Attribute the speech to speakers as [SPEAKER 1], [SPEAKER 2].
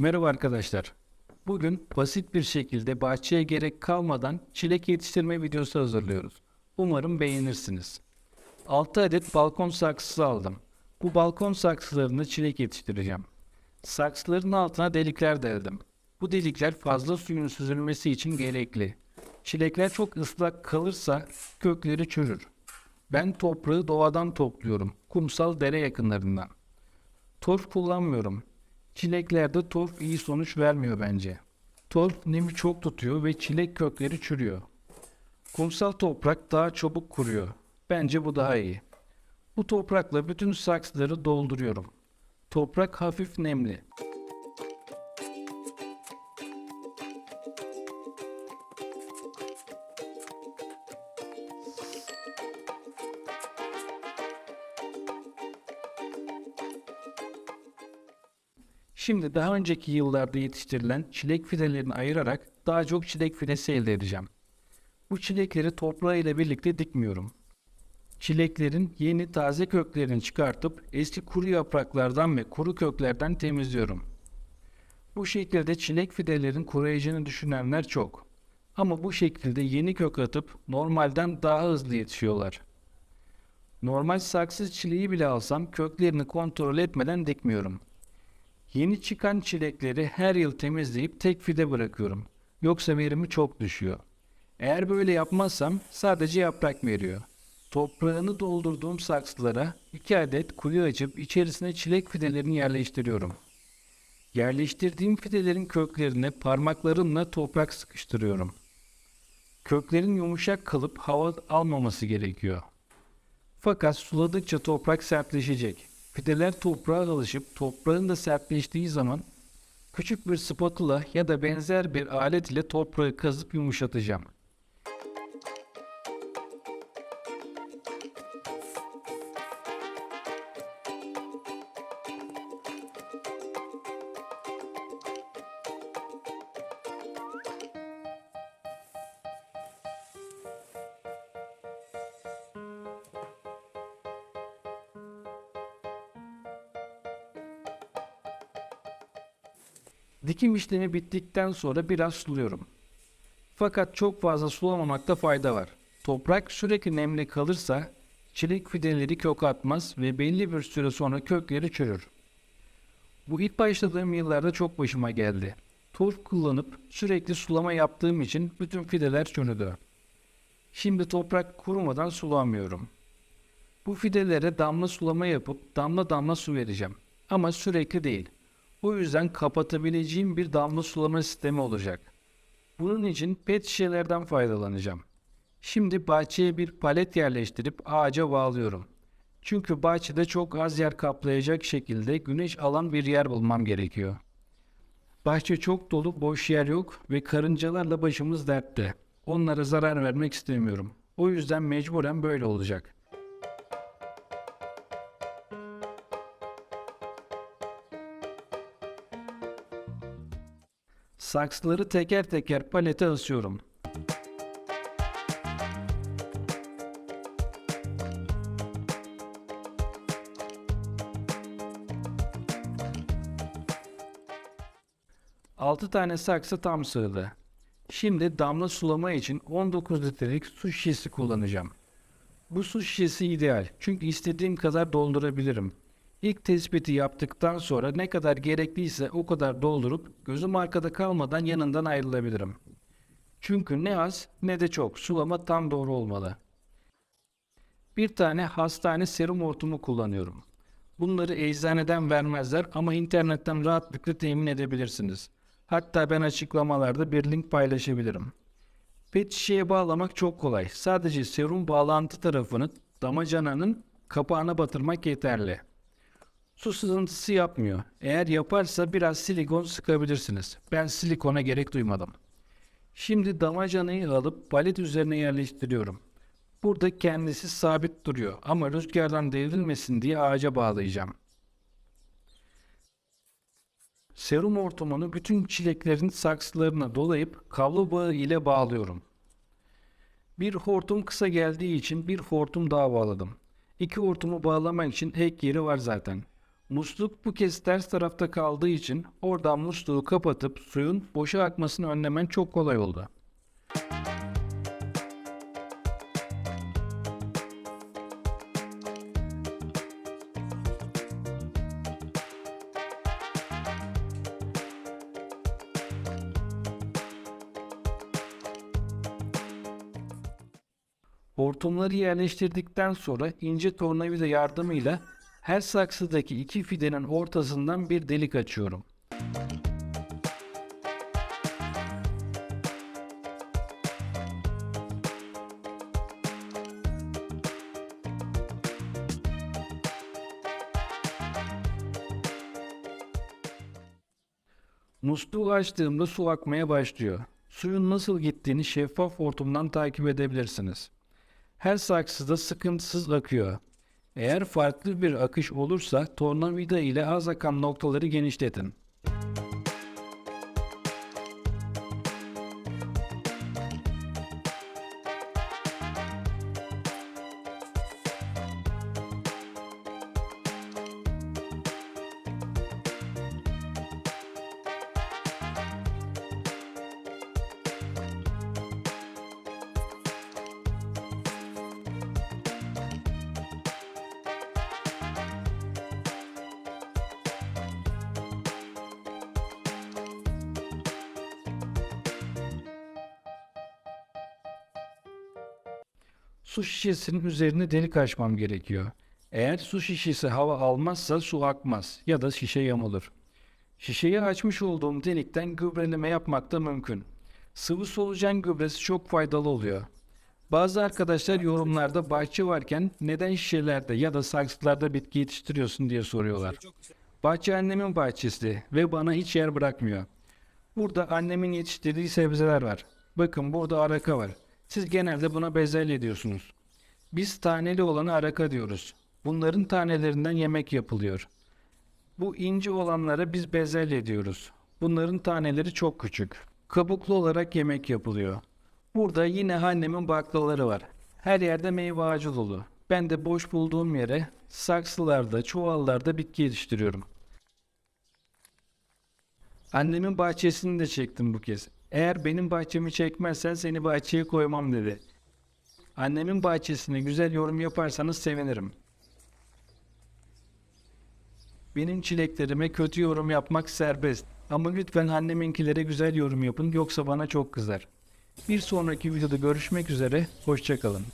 [SPEAKER 1] Merhaba arkadaşlar. Bugün basit bir şekilde bahçeye gerek kalmadan çilek yetiştirme videosu hazırlıyoruz. Umarım beğenirsiniz. 6 adet balkon saksısı aldım. Bu balkon saksılarında çilek yetiştireceğim. Saksıların altına delikler deldim. Bu delikler fazla suyun süzülmesi için gerekli. Çilekler çok ıslak kalırsa kökleri çürür. Ben toprağı doğadan topluyorum. Kumsal dere yakınlarından. Torf kullanmıyorum. Çileklerde torf iyi sonuç vermiyor bence. Torf nemi çok tutuyor ve çilek kökleri çürüyor. Kumsal toprak daha çabuk kuruyor. Bence bu daha iyi. Bu toprakla bütün saksıları dolduruyorum. Toprak hafif nemli. Şimdi daha önceki yıllarda yetiştirilen çilek fidelerini ayırarak daha çok çilek fidesi elde edeceğim. Bu çilekleri toprağı ile birlikte dikmiyorum. Çileklerin yeni taze köklerini çıkartıp eski kuru yapraklardan ve kuru köklerden temizliyorum. Bu şekilde çilek fidelerin kuruyacağını düşünenler çok. Ama bu şekilde yeni kök atıp normalden daha hızlı yetişiyorlar. Normal saksı çileği bile alsam köklerini kontrol etmeden dikmiyorum. Yeni çıkan çilekleri her yıl temizleyip tek fide bırakıyorum. Yoksa verimi çok düşüyor. Eğer böyle yapmazsam sadece yaprak veriyor. Toprağını doldurduğum saksılara 2 adet kuyu açıp içerisine çilek fidelerini yerleştiriyorum. Yerleştirdiğim fidelerin köklerine parmaklarımla toprak sıkıştırıyorum. Köklerin yumuşak kalıp hava almaması gerekiyor. Fakat suladıkça toprak sertleşecek. Fideler toprağa alışıp toprağın da sertleştiği zaman küçük bir spatula ya da benzer bir alet ile toprağı kazıp yumuşatacağım. Dikim işlemi bittikten sonra biraz suluyorum. Fakat çok fazla sulamamakta fayda var. Toprak sürekli nemli kalırsa çilek fideleri kök atmaz ve belli bir süre sonra kökleri çürür. Bu ilk başladığım yıllarda çok başıma geldi. Torf kullanıp sürekli sulama yaptığım için bütün fideler çürüdü. Şimdi toprak kurumadan sulamıyorum. Bu fidelere damla sulama yapıp damla damla su vereceğim. Ama sürekli değil. O yüzden kapatabileceğim bir damla sulama sistemi olacak. Bunun için pet şişelerden faydalanacağım. Şimdi bahçeye bir palet yerleştirip ağaca bağlıyorum. Çünkü bahçede çok az yer kaplayacak şekilde güneş alan bir yer bulmam gerekiyor. Bahçe çok dolu, boş yer yok ve karıncalarla başımız dertte. Onlara zarar vermek istemiyorum. O yüzden mecburen böyle olacak. Saksıları teker teker palete asıyorum. Altı tane saksı tam sığdı. Şimdi damla sulama için 19 litrelik su şişesi kullanacağım. Bu su şişesi ideal çünkü istediğim kadar doldurabilirim. İlk tespiti yaptıktan sonra ne kadar gerekliyse o kadar doldurup gözüm arkada kalmadan yanından ayrılabilirim. Çünkü ne az ne de çok sulama tam doğru olmalı. Bir tane hastane serum hortumu kullanıyorum. Bunları eczaneden vermezler ama internetten rahatlıkla temin edebilirsiniz. Hatta ben açıklamalarda bir link paylaşabilirim. Pet şişeye bağlamak çok kolay. Sadece serum bağlantı tarafını damacananın kapağına batırmak yeterli. Su sızıntısı yapmıyor. Eğer yaparsa biraz silikon sıkabilirsiniz. Ben silikona gerek duymadım. Şimdi damacanayı alıp palet üzerine yerleştiriyorum. Burada kendisi sabit duruyor ama rüzgardan devrilmesin diye ağaca bağlayacağım. Serum hortumunu bütün çileklerin saksılarına dolayıp kablo bağı ile bağlıyorum. Bir hortum kısa geldiği için bir hortum daha bağladım. İki hortumu bağlamak için ek yeri var zaten. Musluk bu kez ters tarafta kaldığı için oradan musluğu kapatıp suyun boşa akmasını önlemen çok kolay oldu. Hortumları yerleştirdikten sonra ince tornavida yardımıyla her saksıdaki iki fidenin ortasından bir delik açıyorum. Musluğu açtığımda su akmaya başlıyor. Suyun nasıl gittiğini şeffaf hortumdan takip edebilirsiniz. Her saksıda sıkıntısız akıyor. Eğer farklı bir akış olursa tornavida ile az akan noktaları genişletin. Su şişesinin üzerine delik açmam gerekiyor. Eğer su şişesi hava almazsa su akmaz ya da şişe yamulur. Şişeyi açmış olduğum delikten gübreleme yapmak da mümkün. Sıvı solucan gübresi çok faydalı oluyor. Bazı arkadaşlar yorumlarda bahçe varken neden şişelerde ya da saksılarda bitki yetiştiriyorsun diye soruyorlar. Bahçe annemin bahçesi ve bana hiç yer bırakmıyor. Burada annemin yetiştirdiği sebzeler var. Bakın burada araka var. Siz genelde buna bezelye diyorsunuz. Biz taneli olanı araka diyoruz. Bunların tanelerinden yemek yapılıyor. Bu ince olanlara biz bezelye diyoruz. Bunların taneleri çok küçük. Kabuklu olarak yemek yapılıyor. Burada yine annemin baklaları var. Her yerde meyve ağacı dolu. Ben de boş bulduğum yere saksılarda, çuvallarda bitki yetiştiriyorum. Annemin bahçesini de çektim bu kez. Eğer benim bahçemi çekmezsen seni bahçeye koymam dedi. Annemin bahçesine güzel yorum yaparsanız sevinirim. Benim çileklerime kötü yorum yapmak serbest. Ama lütfen anneminkilere güzel yorum yapın yoksa bana çok kızar. Bir sonraki videoda görüşmek üzere, hoşça kalın.